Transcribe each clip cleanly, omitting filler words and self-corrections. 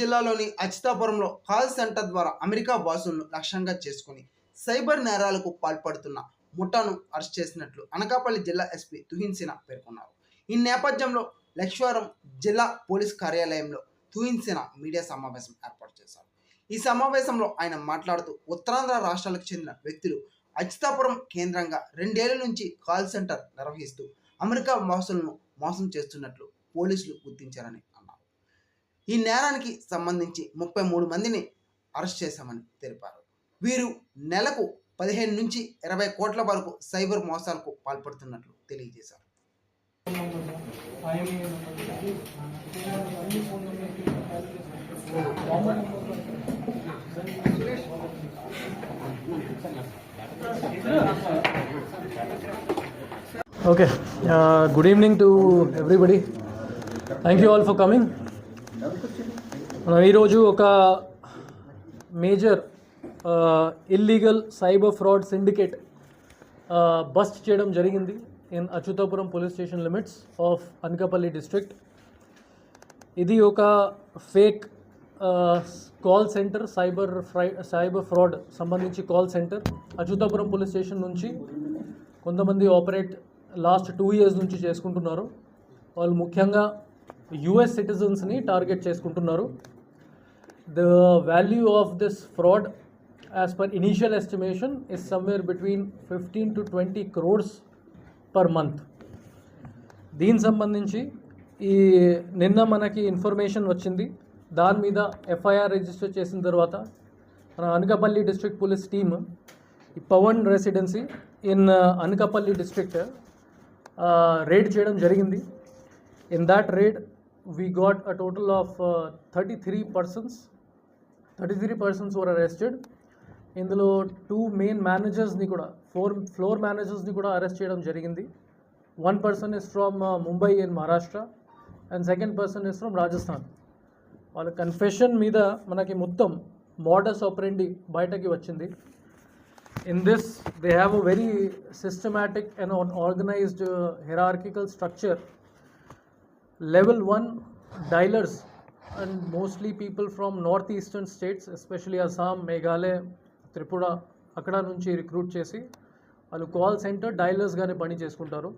జిల్లాలోని అచ్యుతాపురంలో call centre ద్వారా America వాసులను లక్ష్యంగా చేసుకుని సైబర్ నేరాలకు పాల్పడుతున్న ముఠాను అరెస్ట్ చేసినట్లు అనకాపల్లి జిల్లా ఎస్పీ తుహిన్ సిన్హా పేర్కొన్నారు. ఈ నేపథ్యంలో లక్ష్మీవరం జిల్లా పోలీస్ కార్యాలయంలో తుహిన్ సిన్హా మీడియా సమావేశం ఏర్పాటు చేశారు. ఈ సమావేశంలో ఆయన మాట్లాడుతూ ఉత్తరాంధ్ర రాష్ట్రాలకు చెందిన వ్యక్తులు అచ్యుతాపురం కేంద్రంగా 2 ఏళ్ల నుంచి కాల్ సెంటర్ నిర్వహిస్తూ అమెరికా వాసులను మోసం చేస్తున్నట్లు పోలీసులు గుర్తించారని అన్నారు. ఈ నేరానికి సంబంధించి 33 మందిని అరెస్ట్ చేశామని తెలిపారు. వీరు నెలకు 15 నుంచి 20 కోట్ల వరకు సైబర్ మోసాలకు పాల్పడుతున్నట్లు తెలియజేశారు. Okay, good evening to everybody. Thank you all for coming. ఈరోజు ఒక major illegal cyber fraud syndicate bust చేయడం జరిగింది in Atchutapuram police station limits of Anakapalli district. ఇది ఒక fake call centre, cyber fraud సంబంధించి call centre Atchutapuram police station నుంచి కొంతమంది operate last 2 years నుంచి చేసుకుంటున్నారు. వాళ్ళు ముఖ్యంగా యుఎస్ సిటిజన్స్ని టార్గెట్ చేసుకుంటున్నారు. The value of this fraud as per initial estimation is somewhere between 15 to 20 crores per month. దీని సంబంధించి నిన్న మనకి ఇన్ఫర్మేషన్ వచ్చింది. దాని మీద ఎఫ్ఐఆర్ రిజిస్టర్ చేసిన తర్వాత మన Anakapalli district police team Pavan residency in Anakapalli district raid చేయడం జరిగింది. In that raid we got a total of 33 persons were arrested. ఇందులో 2 main managers-ని కూడా 4 floor managers-ని కూడా అరెస్ట్ చేయడం జరిగింది. 1 person is from Mumbai in Maharashtra and second person is from Rajasthan. వాళ్ళ confession మీద మనకి మొత్తం మోడస్ ఆపరెండి బయటకి వచ్చింది. In this they have a very systematic and organized hierarchical structure. Level 1 dialers and mostly people from northeastern states, especially Assam, Meghalaya, Tripura, అక్కడ నుంచి recruit చేసి వాళ్ళు కాల్ సెంటర్ డైలర్స్గానే పని చేసుకుంటారు.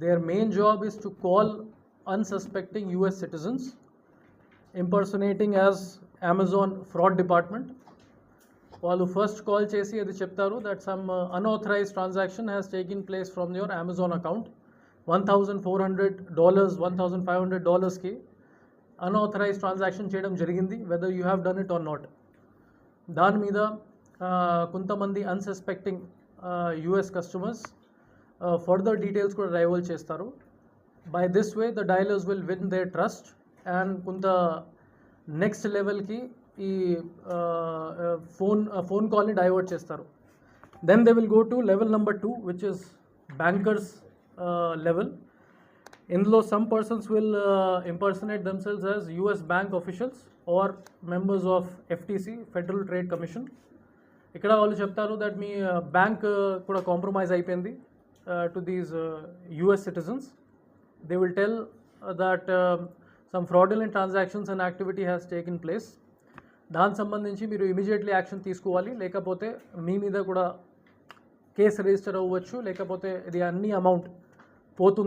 Their main job is to call unsuspecting US citizens impersonating as Amazon fraud department. వాళ్ళు first call చేసి అది చెప్తారు that some unauthorised transaction has taken place from your Amazon account. $1,400, $1,500కి అన్ఆథరైజ్డ్ ట్రాన్సాక్షన్ చేయడం జరిగింది, whether you have done it or not. దాని మీద కొంతమంది unsuspecting US customers further details కూడా డైవల్జ్ చేస్తారు. By this way the diallers will win their trust and కొంత next లెవెల్కి ఈ ఫోన్ కాల్ని డైవర్ట్ చేస్తారు. Then they will go to level number 2 which is bankers level. ఇందులో some persons will impersonate themselves as US bank officials or members of FTC, Federal Trade Commission. ఇక్కడ వాళ్ళు చెప్తారు that me bank కూడా compromise అయిపోయింది to these US citizens. They will tell that some fraudulent transactions and activity has taken place. దానికి సంబంధించి మీరు immediately action తీసుకోవాలి, లేకపోతే మీ మీద కూడా కేసు రిజిస్టర్ అవ్వచ్చు, లేకపోతే ఇది అన్ని అమౌంట్ పోతుంది.